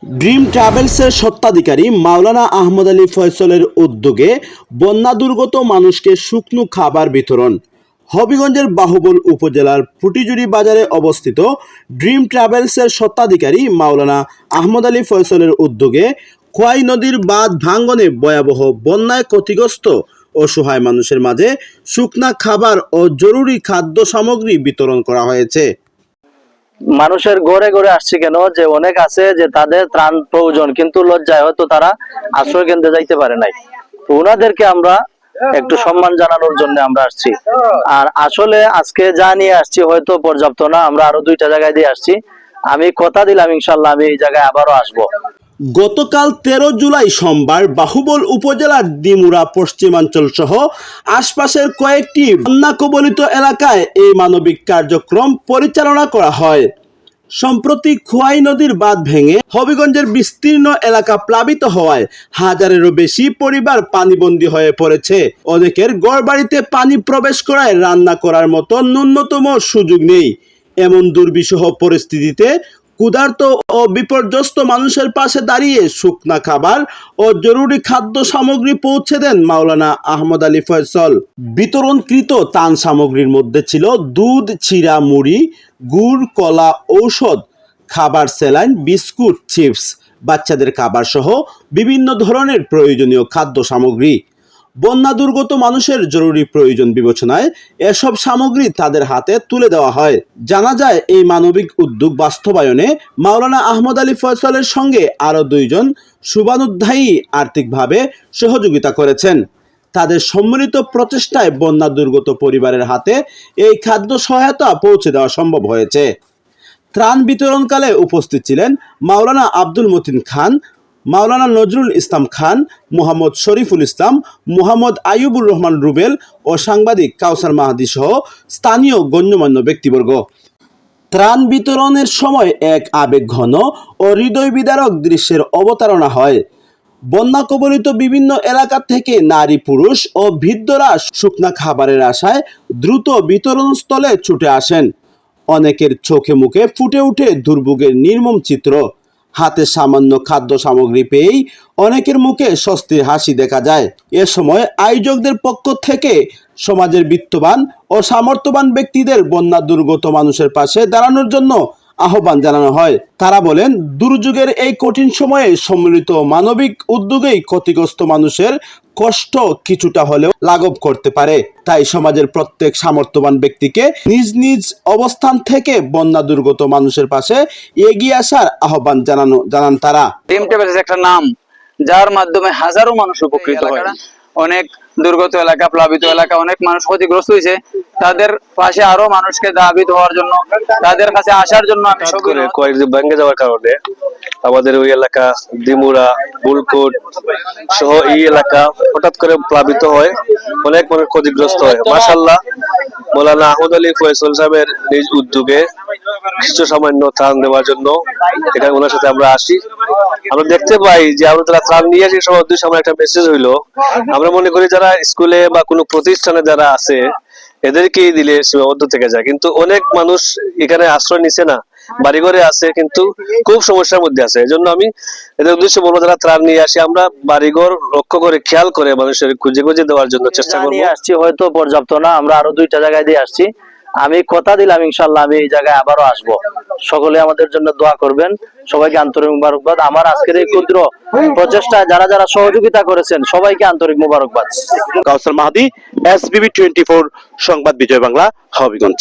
Dream ট্রাভেলসের স্বত্বাধিকারী মাওলানা আহমদ আলী ফয়সলের উদ্যোগে বন্যা দুর্গত মানুষকে শুকনো খাবার বিতরণ। হবিগঞ্জের বাহুবল উপজেলার ফুটিজুরি বাজারে অবস্থিত ড্রিম ট্রাভেলসের স্বত্বাধিকারী মাওলানা আহমদ আলী ফয়সলের উদ্যোগে খোয়াই নদীর বাঁধ ভাঙ্গনে ভয়াবহ বন্যায় ক্ষতিগ্রস্ত অসহায় মানুষের মাঝে শুকনা খাবার ও জরুরি খাদ্য সামগ্রী বিতরণ করা হয়েছে। মানুষের ঘরে ঘরে আসছে কেন, যে অনেক আছে যে তাদের ত্রাণ প্রয়োজন, কিন্তু লজ্জায় হয়তো তারা আশ্রয় কেন্দ্রে যাইতে পারে নাই। তো ওনাদেরকে আমরা একটু সম্মান জানানোর জন্য আমরা আসছি। আর আসলে আজকে যা নিয়ে আসছি হয়তো পর্যাপ্ত না, আমরা আরো 2টা জায়গায় দিয়ে আসছি। আমি কথা দিলাম ইনশাল্লাহ আমি এই জায়গায় আবারও আসবো। গতকাল 13 জুলাই সোমবার বাহুবল উপজেলার দিমুরা পশ্চিমাঞ্চল সহ আশপাশের কয়েকটি বন্যা কবলিত এলাকায় এই মানবিক কার্যক্রম পরিচালনা করা হয়। সম্প্রতি খোয়াই নদীর বাঁধ ভেঙে হবিগঞ্জের বিস্তীর্ণ এলাকা প্লাবিত হওয়ায় হাজারেরও বেশি পরিবার পানিবন্দী হয়ে পড়েছে। অনেকের ঘরবাড়িতে পানি প্রবেশ করায় রান্না করার মতো ন্যূনতম সুযোগ নেই। এমন দুর্বিষহ পরিস্থিতিতে ক্ষুধার্ত ও বিপর্যস্ত মানুষের পাশে দাঁড়িয়ে শুকনা খাবার ও জরুরি খাদ্য সামগ্রী পৌঁছে দেন মাওলানা আহমদ আলী ফয়সল। বিতরণকৃত ত্রাণ সামগ্রীর মধ্যে ছিল দুধ, চিরা, মুড়ি, গুড়, কলা, ঔষধ, খাবার, স্যালাইন, বিস্কুট, চিপস, বাচ্চাদের খাবার সহ বিভিন্ন ধরনের প্রয়োজনীয় খাদ্য সামগ্রী। বন্যা দুর্গত মানুষের জরুরি প্রয়োজন বিবেচনায় এসব সামগ্রী তাদের হাতে তুলে দেওয়া হয়। জানা যায় এই মানবিক উদ্যোগ বাস্তবায়নে মাওলানা আহমদ আলী ফয়সলের সঙ্গে আরও 2 জন শুভানুধ্যায়ী আর্থিকভাবে সহযোগিতা করেছেন। তাদের সম্মিলিত প্রচেষ্টায় বন্যা দুর্গত পরিবারের হাতে এই খাদ্য সহায়তা পৌঁছে দেওয়া সম্ভব হয়েছে। ত্রাণ বিতরণকালে উপস্থিত ছিলেন মাওলানা আব্দুল মতিন খান, মাওলানা নজরুল ইসলাম খান, মোহাম্মদ শরীফুল ইসলাম, মোহাম্মদ আইয়ুবুর রহমান রুবেল ও সাংবাদিক কাউসার মাহাদি সহ স্থানীয় গণ্যমান্য ব্যক্তিবর্গ। ত্রাণ বিতরণের সময় এক আবেগঘন ও হৃদয় বিদারক দৃশ্যের অবতারণা হয়। বন্যা কবলিত বিভিন্ন এলাকা থেকে নারী, পুরুষ ও বৃদ্ধরা শুকনা খাবারের আশায় দ্রুত বিতরণস্থলে ছুটে আসেন। অনেকের চোখে মুখে ফুটে ওঠে দুর্ভোগের নির্মম চিত্র। হাতে সামান্য খাদ্য সামগ্রী পেয়েই অনেকের মুখে স্বস্তির হাসি দেখা যায়। এ সময় আয়োজকদের পক্ষ থেকে সমাজের বিত্তবান ও সামর্থ্যবান ব্যক্তিদের বন্যা দুর্গত মানুষের পাশে দাঁড়ানোর জন্য আহ্বান জানানো হয়। তারা বলেন, দুর্যোগের এই কঠিন সময়ে সম্মিলিত মানবিক উদ্যোগেই ক্ষতিগ্রস্ত মানুষের কষ্ট কিছুটা হলেও লাঘব করতে পারে। তাই সমাজের প্রত্যেক সামর্থ্যবান ব্যক্তিকে নিজ নিজ অবস্থান থেকে বন্যা দুর্গত মানুষের পাশে এগিয়ে আসার আহ্বান জানান তারা। ড্রিম ট্রাভেলস একটা নাম, যার মাধ্যমে হাজারো মানুষ উপকৃত হয়। অনেক দুর্গত এলাকা, প্লাবিত এলাকা, অনেক মানুষ ক্ষতিগ্রস্ত হয়েছে। তাদের পাশে আরো মানুষকে দাবিত হওয়ার জন্য, তাদের কাছে আসার জন্য আমি কয়েকদিন ভেঙে যাওয়ার কারণে আমাদের ওই এলাকা দিমুরা, বুলকোট সহ এই এলাকা হঠাৎ করে প্লাবিত হয়, অনেক মানুষ ক্ষতিগ্রস্ত হয়। মাশাআল্লাহ, মাওলানা আহমদ আলী ফয়সল সাহেবের নিজ উদ্যোগে কিছু সামান্য ত্রাণ দেওয়ার জন্য এখানে ওনার সাথে আমরা আসি। আমরা দেখতে পাই যে আমরা যারা ত্রাণ নিয়ে আসি সবার উদ্দেশ্যে আমার একটা মেসেজ হইলো, আমরা মনে করি যারা স্কুলে বা কোনো প্রতিষ্ঠানে যারা আছে এদেরকেই দিলে সীমাবদ্ধ থেকে যায়, কিন্তু অনেক মানুষ এখানে আশ্রয় নিচ্ছে না, বাড়িঘরে আছে কিন্তু খুব সমস্যার মধ্যে আছে। এই জন্য আমি এদের উদ্দেশ্যে বলবো, যারা ত্রাণ নিয়ে আসি আমরা বাড়িঘর লক্ষ্য করে খেয়াল করে মানুষের খুঁজে খুঁজে দেওয়ার জন্য চেষ্টা করবো। আসছি হয়তো পর্যাপ্ত না, আমরা আরো 2টা জায়গায় দিয়ে আসছি। আমি কথা দিলাম ইনশাল্লাহ আমি এই জায়গায় আবারও আসবো। সকলে আমাদের জন্য দোয়া করবেন। সবাইকে আন্তরিক মুবারকবাদ। আমার আজকের এই ক্ষুদ্র প্রচেষ্টায় যারা যারা সহযোগিতা করেছেন সবাইকে আন্তরিক মুবারকবাদ। কাউসার মাহাদি, SBB 24 সংবাদ, বিজয় বাংলা, হবিগঞ্জ।